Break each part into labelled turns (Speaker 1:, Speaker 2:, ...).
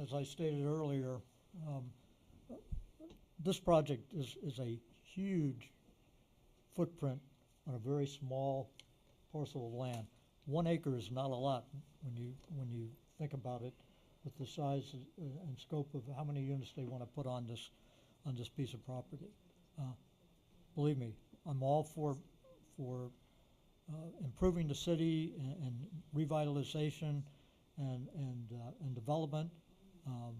Speaker 1: As I stated earlier, um, this project is a huge footprint on a very small parcel of land. 1 acre is not a lot when you think about it, with the size and scope of how many units they want to put on this piece of property. Uh, Believe me, I'm all for improving the city and revitalization and development. Um,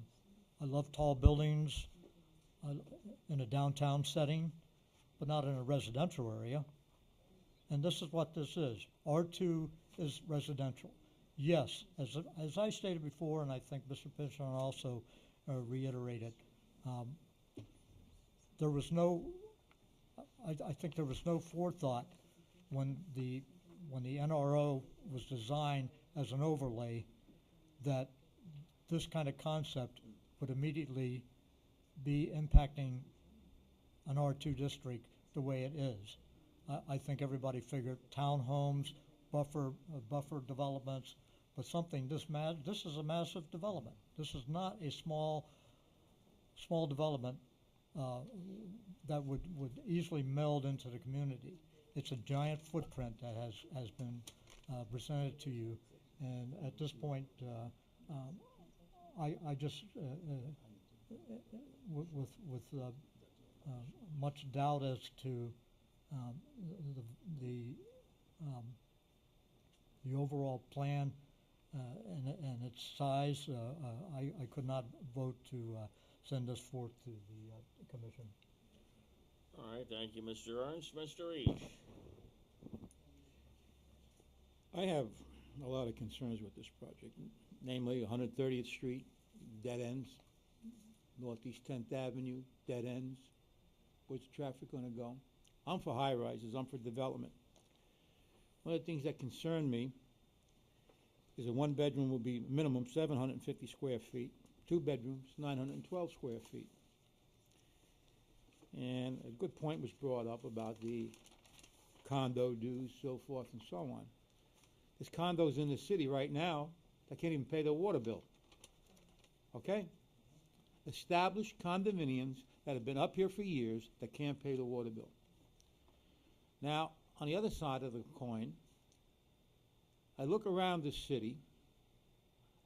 Speaker 1: I love tall buildings uh, in a downtown setting, but not in a residential area. And this is what this is. R2 is residential. Yes, as I stated before, and I think Mr. Pishon also reiterated, um, there was no, I think there was no forethought when the NRO was designed as an overlay that this kind of concept would immediately be impacting an R2 district the way it is. I think everybody figured townhomes, buffer developments, but something this is a massive development. This is not a small development that would easily meld into the community. It's a giant footprint that has been presented to you, and at this point, I just with much doubt as to um, the um, the overall plan and its size. I could not vote to send this forth to the commission.
Speaker 2: All right, thank you, Mr. Ernst. Mr. Eash.
Speaker 3: I have a lot of concerns with this project, namely 130th Street, dead ends, Northeast 10th Avenue, dead ends. Where's the traffic going to go? I'm for high rises, I'm for development. One of the things that concern me is a one bedroom will be minimum 750 square feet, 2 bedrooms, 912 square feet. And a good point was brought up about the condo dues, so forth and so on. There's condos in the city right now that can't even pay their water bill. Okay? Established condominiums that have been up here for years that can't pay the water bill. Now, on the other side of the coin, I look around the city.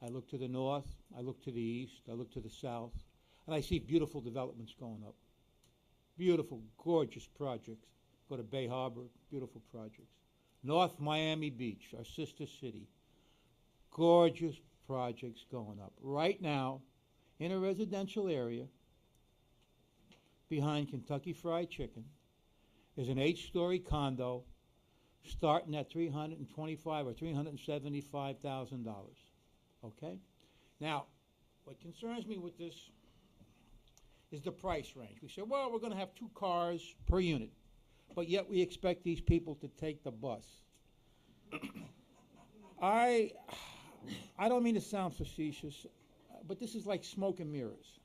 Speaker 3: I look to the north, I look to the east, I look to the south, and I see beautiful developments going up. Beautiful, gorgeous projects. Go to Bay Harbor, beautiful projects. North Miami Beach, our sister city. Gorgeous projects going up. Right now, in a residential area, behind Kentucky Fried Chicken, is an 8-story condo starting at $325,000 or $375,000. Okay? Now, what concerns me with this is the price range. We say, well, we're going to have 2 cars per unit, but yet we expect these people to take the bus. I don't mean to sound facetious, but this is like smoke and mirrors.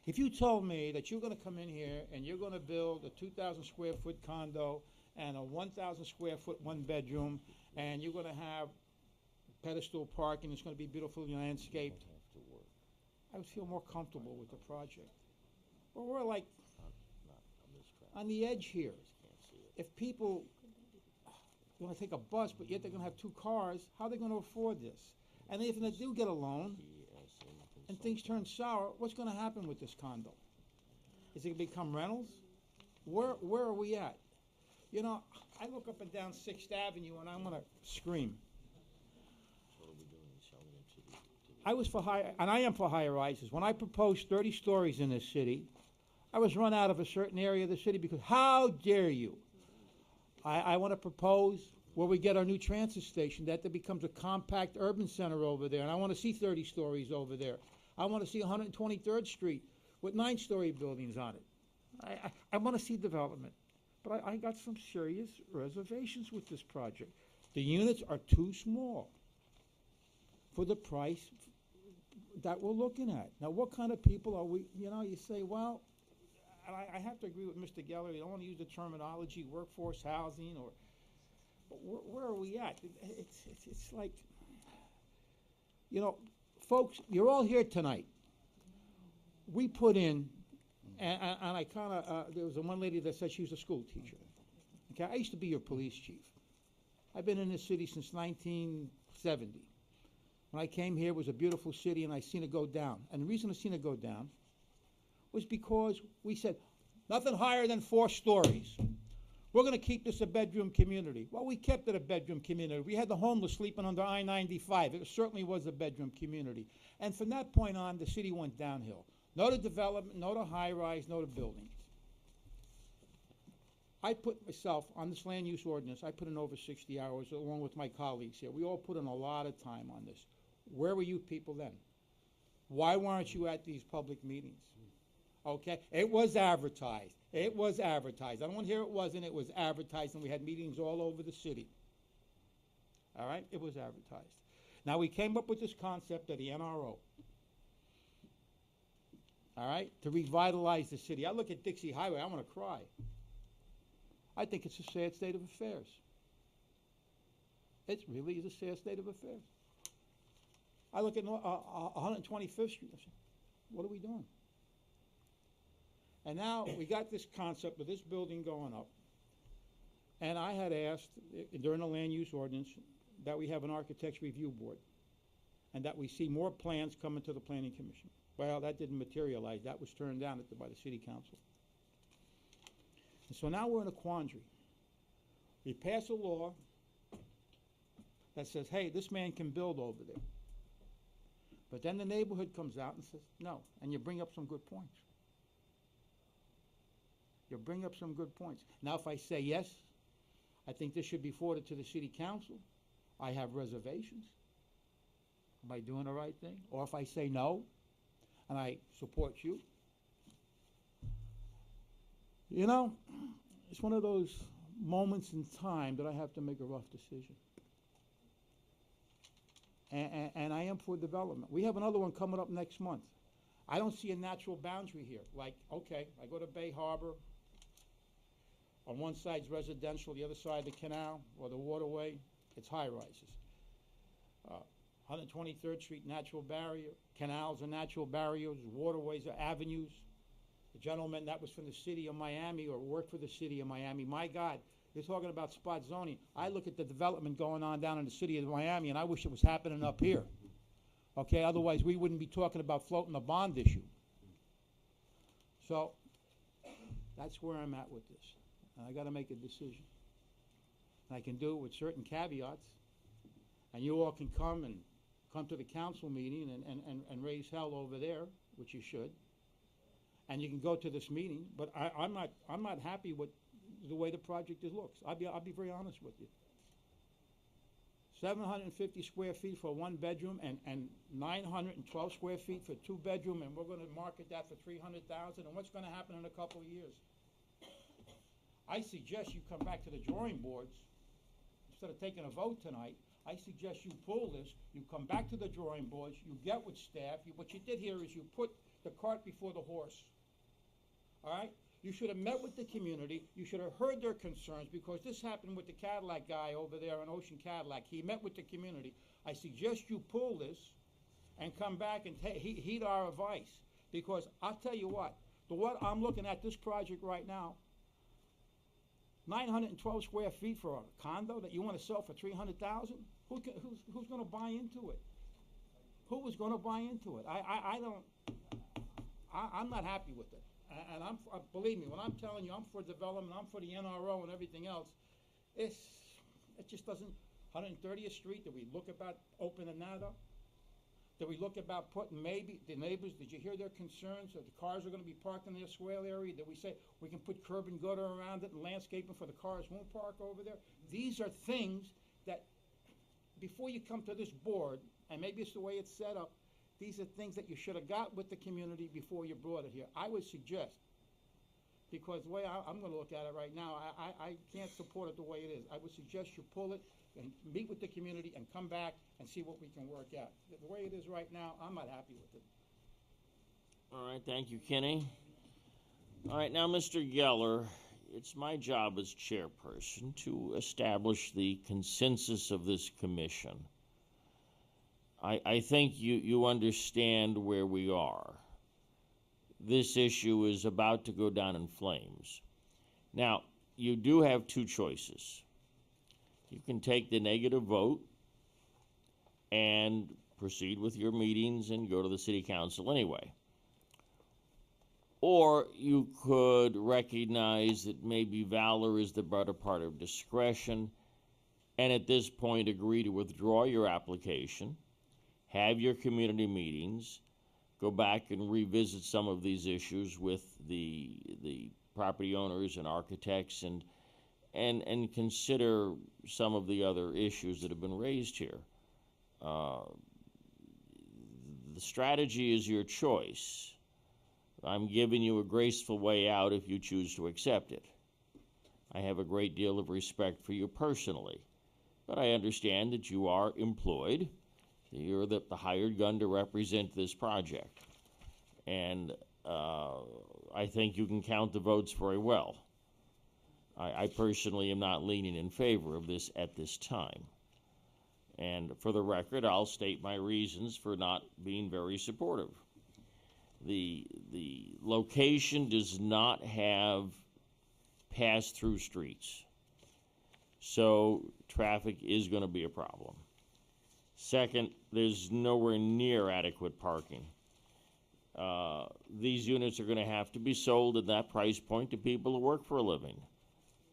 Speaker 3: If you told me that you're going to come in here and you're going to build a 2,000 square foot condo and a 1,000 square foot 1 bedroom, and you're going to have pedestal parking, it's going to be beautifully landscaped, I would feel more comfortable with the project. But we're like on the edge here. If people are going to take a bus, but yet they're going to have 2 cars, how are they going to afford this? And if they do get a loan and things turn sour, what's going to happen with this condo? Is it going to become rentals? Where are we at? You know, I look up and down 6th Avenue and I want to scream. I was for high, and I am for higher rises. When I proposed 30 stories in this city, I was run out of a certain area of the city because how dare you? I want to propose where we get our new transit station, that there becomes a compact urban center over there, and I want to see 30 stories over there. I want to see 123rd Street with 9-story buildings on it. I want to see development, but I got some serious reservations with this project. The units are too small for the price that we're looking at. Now, what kind of people are we, you say, well, and I have to agree with Mr. Geller, you don't want to use the terminology workforce housing or, but where are we at? It's like, folks, you're all here tonight. We put in, and I kind of, there was one lady that said she was a school teacher. Okay, I used to be your police chief. I've been in this city since 1970. When I came here, it was a beautiful city, and I seen it go down. And the reason I seen it go down was because we said, nothing higher than 4 stories. We're going to keep this a bedroom community. Well, we kept it a bedroom community. We had the homeless sleeping under I-95. It certainly was a bedroom community. And from that point on, the city went downhill. No to development, no to high-rise, no to buildings. I put myself on this land use ordinance, I put in over 60 hours along with my colleagues here. We all put in a lot of time on this. Where were you people then? Why weren't you at these public meetings? Okay, it was advertised. It was advertised. I don't want to hear it wasn't. It was advertised, and we had meetings all over the city. All right, it was advertised. Now, we came up with this concept of the NRO. All right, to revitalize the city. I look at Dixie Highway, I want to cry. I think it's a sad state of affairs. It really is a sad state of affairs. I look at 125th Street, I say, what are we doing? And now we got this concept of this building going up. And I had asked during the land use ordinance that we have an architect's review board and that we see more plans coming to the Planning Commission. Well, that didn't materialize. That was turned down by the City Council. And so now we're in a quandary. We pass a law that says, hey, this man can build over there. But then the neighborhood comes out and says, no, and you bring up some good points. You bring up some good points. Now, if I say yes, I think this should be forwarded to the City Council, I have reservations. Am I doing the right thing? Or if I say no, and I support you, you know, it's one of those moments in time that I have to make a rough decision. And I am for development. We have another one coming up next month. I don't see a natural boundary here. Like, okay, I go to Bay Harbor. On one side's residential, the other side the canal or the waterway, it's high-rises. 123rd Street, natural barrier. Canals are natural barriers. Waterways are avenues. The gentleman that was from the city of Miami or worked for the city of Miami, my God, they're talking about spot zoning. I look at the development going on down in the city of Miami, and I wish it was happening up here. Okay, otherwise we wouldn't be talking about floating the bond issue. So that's where I'm at with this. I got to make a decision. And I can do it with certain caveats, and you all can come to the council meeting and raise hell over there, which you should. And you can go to this meeting, but I'm not happy with the way the project looks. I'll be very honest with you. 750 square feet for 1 bedroom and 912 square feet for 2 bedroom, and we're going to market that for $300,000. And what's going to happen in a couple of years? I suggest you come back to the drawing boards instead of taking a vote tonight. I suggest you pull this. You come back to the drawing boards. You get with staff. What you did here is you put the cart before the horse. All right? You should have met with the community. You should have heard their concerns, because this happened with the Cadillac guy over there in Ocean Cadillac. He met with the community. I suggest you pull this and come back and heed our advice, because I'll tell you what I'm looking at this project right now, 912 square feet for a condo that you want to sell for $300,000? Who's going to buy into it? Who is going to buy into it? I'm not happy with it. And believe me, when I'm telling you I'm for development, I'm for the NRO and everything else, it just doesn't. 130th Street, did we look about opening that up? Did we look about putting maybe the neighbors, did you hear their concerns that the cars are going to be parked in their swale area? Did we say we can put curb and gutter around it and landscaping for the cars won't park over there? These are things that before you come to this board, and maybe it's the way it's set up, these are things that you should have got with the community before you brought it here. I would suggest, because the way I'm going to look at it right now, I can't support it the way it is. I would suggest you pull it and meet with the community and come back and see what we can work out. The way it is right now, I'm not happy with it.
Speaker 2: All right, thank you, Kenny. All right, now, Mr. Geller, it's my job as chairperson to establish the consensus of this commission. I think you understand where we are. This issue is about to go down in flames. Now, you do have two choices. You can take the negative vote and proceed with your meetings and go to the city council anyway. Or you could recognize that maybe valor is the better part of discretion, and at this point agree to withdraw your application, have your community meetings, go back and revisit some of these issues with the property owners and architects, and consider some of the other issues that have been raised here. The strategy is your choice. I'm giving you a graceful way out if you choose to accept it. I have a great deal of respect for you personally, but I understand that you are employed. You're the hired gun to represent this project. And I think you can count the votes very well. I personally am not leaning in favor of this at this time. And for the record, I'll state my reasons for not being very supportive. The location does not have pass-through streets, so traffic is going to be a problem. Second, there's nowhere near adequate parking. These units are going to have to be sold at that price point to people who work for a living.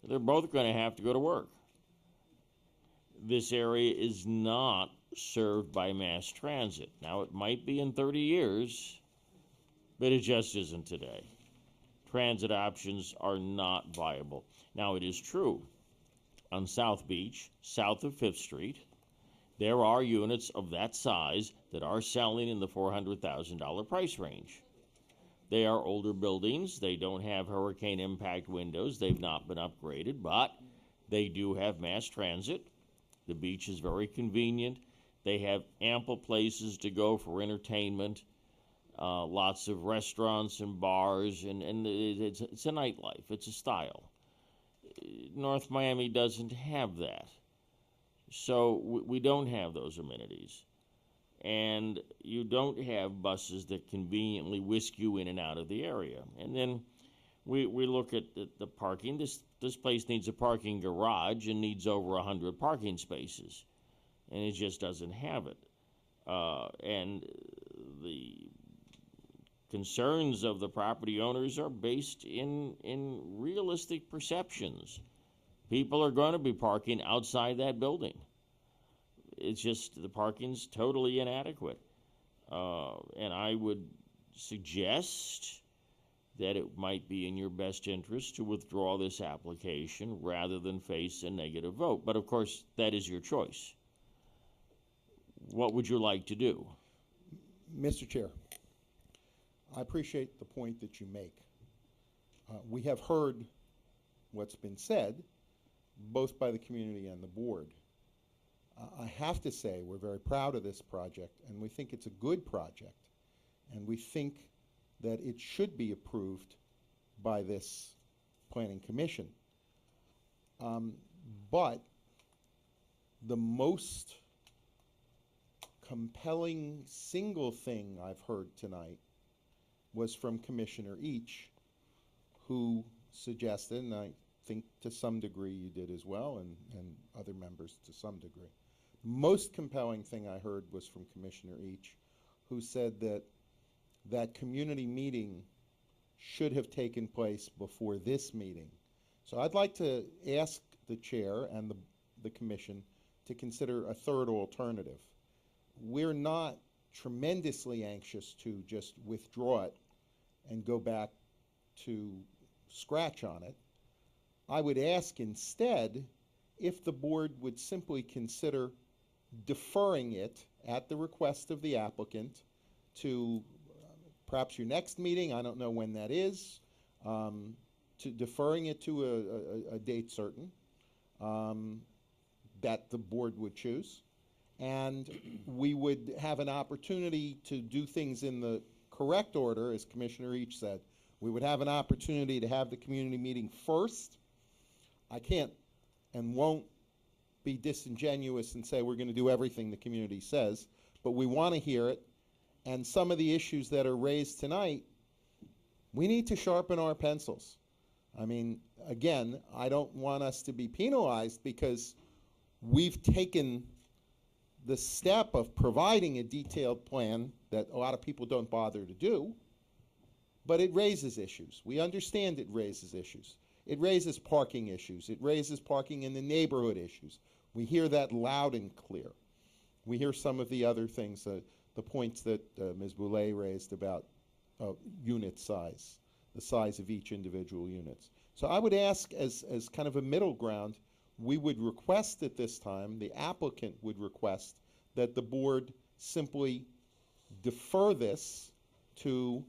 Speaker 2: They're both going to have to go to work. This area is not served by mass transit. Now, it might be in 30 years, but it just isn't today. Transit options are not viable. Now, it is true, on South Beach, south of 5th Street, there are units of that size that are selling in the $400,000 price range. They are older buildings. They don't have hurricane impact windows. They've not been upgraded, but they do have mass transit. The beach is very convenient. They have ample places to go for entertainment, lots of restaurants and bars, and it's a nightlife. It's a style. North Miami doesn't have that. So we don't have those amenities. And you don't have buses that conveniently whisk you in and out of the area. And then we look at the parking. This place needs a parking garage and needs over 100 parking spaces. And it just doesn't have it. And the concerns of the property owners are based in realistic perceptions. People are going to be parking outside that building. It's just the parking's totally inadequate. And I would suggest that it might be in your best interest to withdraw this application rather than face a negative vote. But of course, that is your choice. What would you like to do?
Speaker 4: Mr. Chair, I appreciate the point that you make. We have heard what's been said, both by the community and the board. I have to say we're very proud of this project, and we think it's a good project, and we think that it should be approved by this Planning Commission. But the most compelling single thing I've heard tonight was from Commissioner Each, who suggested, and I think to some degree you did as well, and other members to some degree. Most compelling thing I heard was from Commissioner Each, who said that that community meeting should have taken place before this meeting. So I'd like to ask the chair and the commission to consider a third alternative. We're not tremendously anxious to just withdraw it and go back to scratch on it. I would ask instead if the board would simply consider deferring it at the request of the applicant to perhaps your next meeting, I don't know when that is, to deferring it to a date certain that the board would choose. And we would have an opportunity to do things in the correct order, as Commissioner Each said. We would have an opportunity to have the community meeting first. I can't and won't be disingenuous and say we're going to do everything the community says, but we want to hear it. And some of the issues that are raised tonight, we need to sharpen our pencils. I mean, again, I don't want us to be penalized because we've taken the step of providing a detailed plan that a lot of people don't bother to do, but it raises issues. We understand it raises issues. It raises parking issues. It raises parking in the neighborhood issues. We hear that loud and clear. We hear some of the other things, the points that Ms. Boulay raised about unit size, the size of each individual units. So I would ask, as kind of a middle ground, we would request at this time, the applicant would request that the board simply defer this to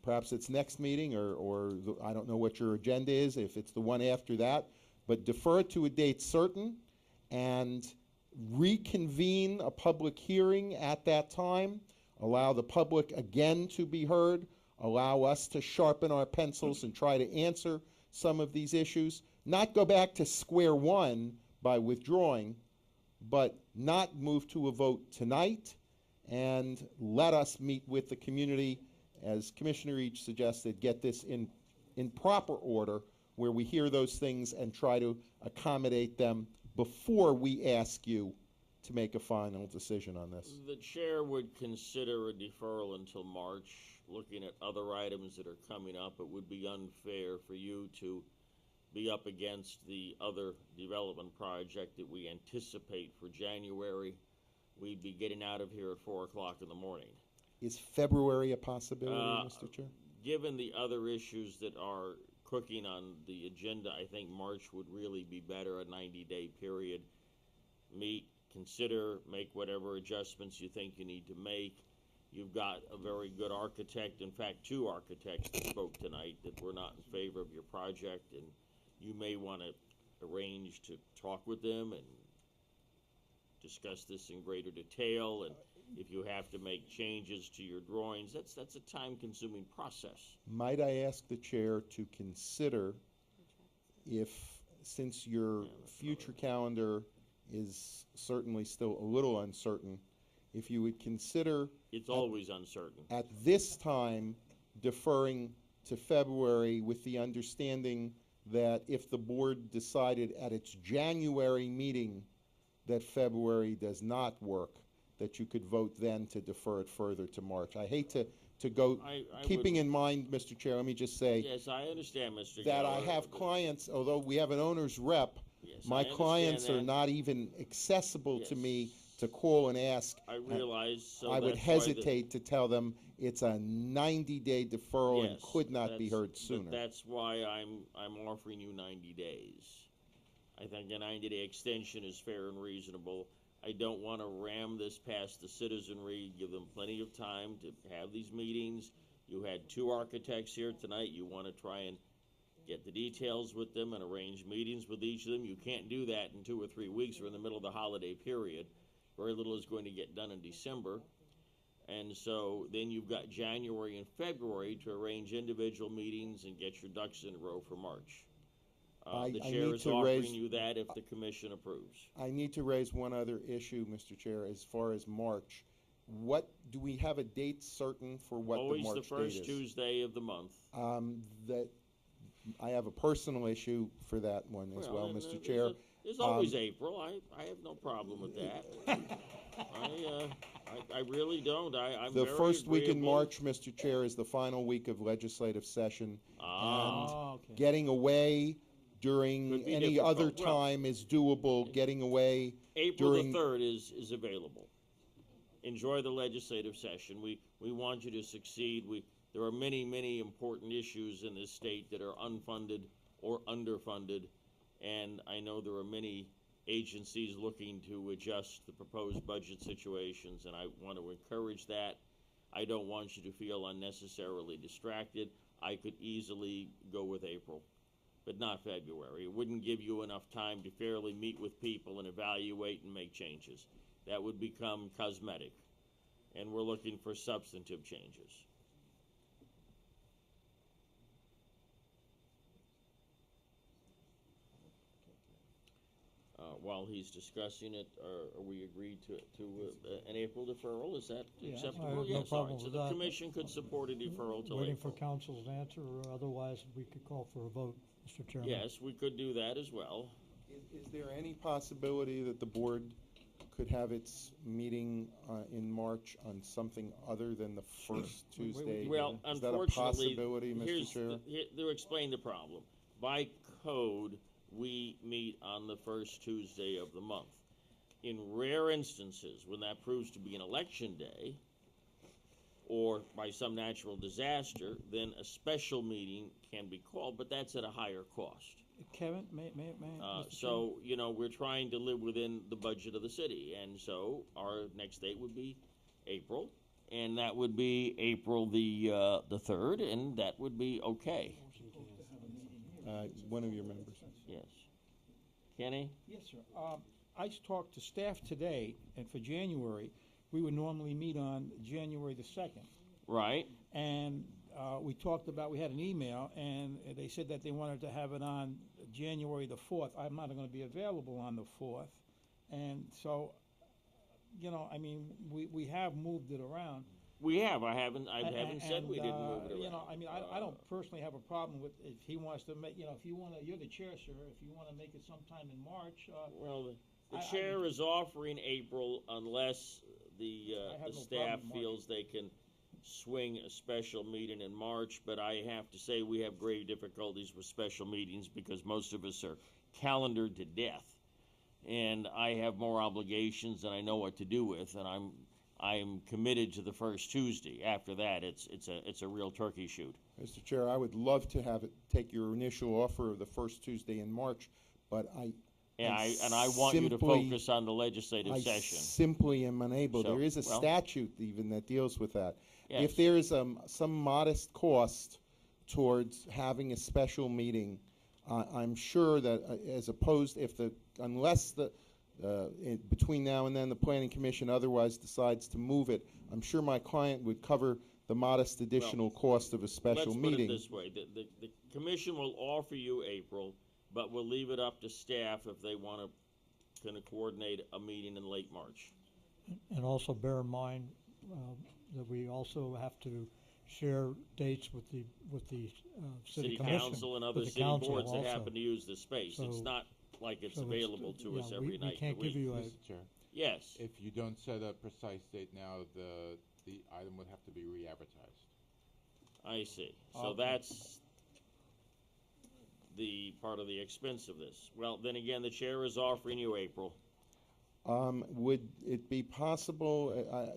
Speaker 4: perhaps its next meeting, or I don't know what your agenda is, if it's the one after that, but defer it to a date certain and reconvene a public hearing at that time, allow the public again to be heard, allow us to sharpen our pencils and try to answer some of these issues, not go back to square one by withdrawing, but not move to a vote tonight, and let us meet with the community, as Commissioner Each suggested, get this in proper order where we hear those things and try to accommodate them before we ask you to make a final decision on this.
Speaker 2: The chair would consider a deferral until March. Looking at other items that are coming up, it would be unfair for you to be up against the other development project that we anticipate for January. We'd be getting out of here at 4 o'clock in the morning.
Speaker 4: Is February a possibility, Mr. Chair?
Speaker 2: Given the other issues that are cooking on the agenda, I think March would really be better, a 90-day period. Meet, consider, make whatever adjustments you think you need to make. You've got a very good architect, in fact, 2 architects that spoke tonight that were not in favor of your project, and you may want to arrange to talk with them and discuss this in greater detail, and if you have to make changes to your drawings, that's a time-consuming process.
Speaker 4: Might I ask the chair to consider if, since your future calendar is certainly still a little uncertain, if you would consider
Speaker 2: It's always uncertain.
Speaker 4: at this time deferring to February with the understanding that if the board decided at its January meeting that February does not work, that you could vote then to defer it further to March. I hate to go,
Speaker 2: I
Speaker 4: keeping
Speaker 2: would-
Speaker 4: in mind, Mr. Chair, let me just say
Speaker 2: Yes, I understand, Mr.
Speaker 4: that I
Speaker 2: Geller,
Speaker 4: have
Speaker 2: but-
Speaker 4: clients, although we have an owner's rep,
Speaker 2: Yes,
Speaker 4: my
Speaker 2: I understand
Speaker 4: clients are
Speaker 2: that.
Speaker 4: not even accessible to me
Speaker 2: Yes.
Speaker 4: to call and ask.
Speaker 2: I realize, so
Speaker 4: I would
Speaker 2: that's why the-
Speaker 4: hesitate to tell them it's a 90-day deferral and
Speaker 2: Yes,
Speaker 4: could not be
Speaker 2: that's-
Speaker 4: heard
Speaker 2: But
Speaker 4: sooner.
Speaker 2: that's why I'm offering you 90 days. I think a 90-day extension is fair and reasonable. I don't want to ram this past the citizenry, give them plenty of time to have these meetings. You had 2 architects here tonight. You want to try and get the details with them and arrange meetings with each of them. You can't do that in 2 or 3 weeks. We're in the middle of the holiday period. Very little is going to get done in December. And so then you've got January and February to arrange individual meetings and get your ducks in a row for March. The
Speaker 4: I
Speaker 2: chair
Speaker 4: need
Speaker 2: is
Speaker 4: to
Speaker 2: offering
Speaker 4: raise-
Speaker 2: you that if the commission approves.
Speaker 4: I need to raise one other issue, Mr. Chair, as far as March. What, do we have a date certain for what the
Speaker 2: Always
Speaker 4: March
Speaker 2: the
Speaker 4: date
Speaker 2: first
Speaker 4: is?
Speaker 2: Tuesday of the month.
Speaker 4: That, I have a personal issue for that one as well,
Speaker 2: and,
Speaker 4: Mr. Chair.
Speaker 2: There's always April. I have no problem with that. I really don't. I'm
Speaker 4: The
Speaker 2: very
Speaker 4: first week in
Speaker 2: agreeable.
Speaker 4: March, Mr. Chair, is the final week of legislative session.
Speaker 3: Oh, okay.
Speaker 4: Getting away during
Speaker 2: Could be
Speaker 4: any other
Speaker 2: difficult. Well-
Speaker 4: time is doable. Getting away
Speaker 2: April
Speaker 4: during,
Speaker 2: the 3rd is available. Enjoy the legislative session. We want you to succeed. There are many, many important issues in this state that are unfunded or underfunded, and I know there are many agencies looking to adjust the proposed budget situations, and I want to encourage that. I don't want you to feel unnecessarily distracted. I could easily go with April, but not February. It wouldn't give you enough time to fairly meet with people and evaluate and make changes. That would become cosmetic, and we're looking for substantive changes. while he's discussing it, are we agreed to an April deferral? Is that
Speaker 3: Yeah, that's
Speaker 2: acceptable?
Speaker 1: fine. I have no
Speaker 2: Yes, all right.
Speaker 1: problem
Speaker 2: So
Speaker 1: with
Speaker 2: the
Speaker 1: that.
Speaker 2: commission could support a deferral till
Speaker 1: Waiting for
Speaker 2: April.
Speaker 1: council's answer, or otherwise we could call for a vote, Mr. Chairman.
Speaker 2: Yes, we could do that as well.
Speaker 4: Is there any possibility that the board could have its meeting in March on something other than the first Tuesday?
Speaker 2: Well,
Speaker 4: Is that a
Speaker 2: unfortunately,
Speaker 4: possibility, Mr.
Speaker 2: here's,
Speaker 4: Chair?
Speaker 2: to explain the problem. By code, we meet on the first Tuesday of the month. In rare instances, when that proves to be an election day, or by some natural disaster, then a special meeting can be called, but that's at a higher cost.
Speaker 3: Kevin, may, Mr. Chairman?
Speaker 2: So, you know, we're trying to live within the budget of the city, and so our next date would be April, and that would be April the 3rd, and that would be okay.
Speaker 4: One of your members.
Speaker 2: Yes. Kenny?
Speaker 3: Yes, sir. I talked to staff today, and for January, we would normally meet on January the 2nd.
Speaker 2: Right?
Speaker 3: And we talked about, we had an email, and they said that they wanted to have it on January the 4th. I'm not going to be available on the 4th. And so, you know, I mean, we have moved it around.
Speaker 2: We have. I haven't said we didn't move it around.
Speaker 3: You know, I mean, I don't personally have a problem with, if he wants to make, you know, if you want to, you're the chair, sir, if you want to make it sometime in March,
Speaker 2: Well, the
Speaker 3: I-
Speaker 2: chair is offering April unless the
Speaker 3: I have no
Speaker 2: staff
Speaker 3: problem in March.
Speaker 2: feels they can swing a special meeting in March, but I have to say we have grave difficulties with special meetings because most of us are calendared to death. And I have more obligations than I know what to do with, and I'm committed to the first Tuesday. After that, it's a real turkey shoot.
Speaker 4: Mr. Chair, I would love to have it, take your initial offer of the first Tuesday in March, but I
Speaker 2: I want you to
Speaker 4: simply-
Speaker 2: focus on the legislative
Speaker 4: I
Speaker 2: session.
Speaker 4: simply am unable.
Speaker 2: So,
Speaker 4: There is a
Speaker 2: well-
Speaker 4: statute even that deals with that.
Speaker 2: Yes.
Speaker 4: If there is some modest cost towards having a special meeting, I'm sure that as opposed, unless between now and then the planning commission otherwise decides to move it, I'm sure my client would cover the modest additional cost of a special
Speaker 2: Let's
Speaker 4: meeting.
Speaker 2: put it this way, the commission will offer you April, but we'll leave it up to staff if they want to coordinate a meeting in late March.
Speaker 1: And also bear in mind that we also have to share dates with the city commission.
Speaker 2: Council and
Speaker 1: with
Speaker 2: other
Speaker 1: the
Speaker 2: city
Speaker 1: council
Speaker 2: boards that
Speaker 1: also.
Speaker 2: happen to use the space. It's
Speaker 1: So-
Speaker 2: not like it's
Speaker 1: So
Speaker 2: available to us
Speaker 1: yeah,
Speaker 2: every
Speaker 1: we
Speaker 2: night
Speaker 1: can't
Speaker 2: of the
Speaker 1: give
Speaker 2: week.
Speaker 1: you a,
Speaker 5: Mr. Chair,
Speaker 2: Yes,
Speaker 5: if you don't set a precise date now, the item would have to be re-advertised.
Speaker 2: I see. So
Speaker 3: Okay.
Speaker 2: that's the part of the expense of this. Well, then again, the chair is offering you April.
Speaker 4: Would it be possible,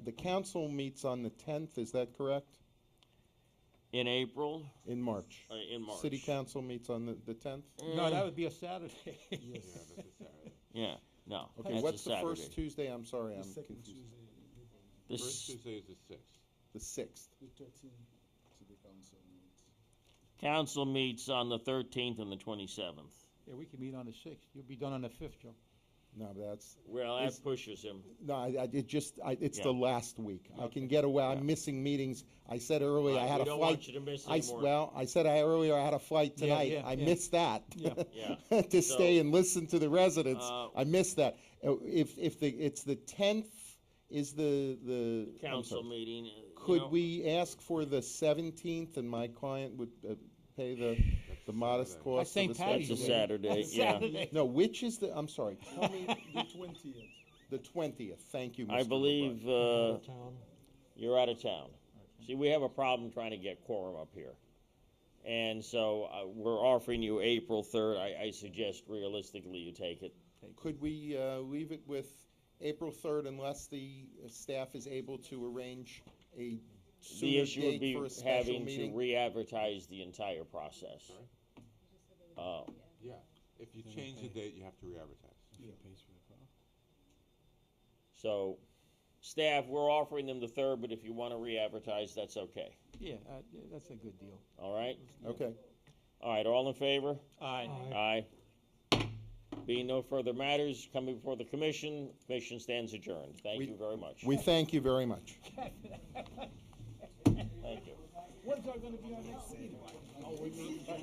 Speaker 4: the council meets on the 10th, is that correct?
Speaker 2: In April,
Speaker 4: In March?
Speaker 2: in March.
Speaker 4: City council meets on the 10th?
Speaker 3: no, that would be a Saturday.
Speaker 5: Yeah, that's a Saturday.
Speaker 2: Yeah, no,
Speaker 4: Okay,
Speaker 2: that's a
Speaker 4: what's the
Speaker 2: Saturday.
Speaker 4: first Tuesday? I'm sorry, I'm confused.
Speaker 2: This-
Speaker 5: First Tuesday is the 6th.
Speaker 4: The 6th.
Speaker 2: Council meets on the 13th and the 27th.
Speaker 3: Yeah, we can meet on the 6th. You'll be done on the 5th, Joe.
Speaker 4: No, that's,
Speaker 2: Well, that pushes him.
Speaker 4: no, it's
Speaker 2: Yeah.
Speaker 4: the last week. I can get away, I'm missing meetings. I said earlier I had
Speaker 2: We
Speaker 4: a
Speaker 2: don't
Speaker 4: flight.
Speaker 2: want you to miss any more.
Speaker 4: Well, I said earlier I had a flight
Speaker 3: Yeah,
Speaker 4: tonight.
Speaker 3: yeah,
Speaker 4: I
Speaker 3: yeah.
Speaker 4: missed that.
Speaker 3: Yeah.
Speaker 2: Yeah.
Speaker 4: To stay and listen to the residents.
Speaker 2: Uh,
Speaker 4: I missed that. If it's the 10th is the I'm
Speaker 2: Council
Speaker 4: sorry.
Speaker 2: meeting. You
Speaker 4: Could
Speaker 2: know,
Speaker 4: we ask for the 17th and my client would pay the modest
Speaker 5: Saturday.
Speaker 4: cost
Speaker 3: St.
Speaker 4: of a
Speaker 3: Patty's
Speaker 2: That's a
Speaker 4: special meeting?
Speaker 2: Saturday,
Speaker 3: That's
Speaker 2: yeah.
Speaker 3: Saturday.
Speaker 4: No, which is I'm sorry, tell me,
Speaker 6: The 20th.
Speaker 4: the 20th. Thank you, Mr.
Speaker 2: I believe
Speaker 1: out of town.
Speaker 2: you're out of town. See, we have a problem trying to get quorum up here. And so we're offering you April 3rd. I suggest realistically you take it.
Speaker 4: Could we leave it with April 3rd unless the staff is able to arrange a
Speaker 2: The
Speaker 4: sooner
Speaker 2: issue would
Speaker 4: date
Speaker 2: be
Speaker 4: for a special
Speaker 2: having to
Speaker 4: meeting?
Speaker 2: re-advertise the entire process.
Speaker 5: Yeah, if you change the date, you have to re-advertise.
Speaker 2: So, staff, we're offering them the 3rd, but if you want to re-advertise, that's okay.
Speaker 3: Yeah, that's a good deal.
Speaker 2: All right?
Speaker 4: Okay.
Speaker 2: All right, all in favor?
Speaker 3: Aye.
Speaker 1: Aye.
Speaker 2: Aye. Being no further matters coming before the commission stands adjourned. Thank
Speaker 4: We-
Speaker 2: you very much.
Speaker 4: We thank you very much.
Speaker 2: Thank you.
Speaker 3: When's our gonna be our next meeting?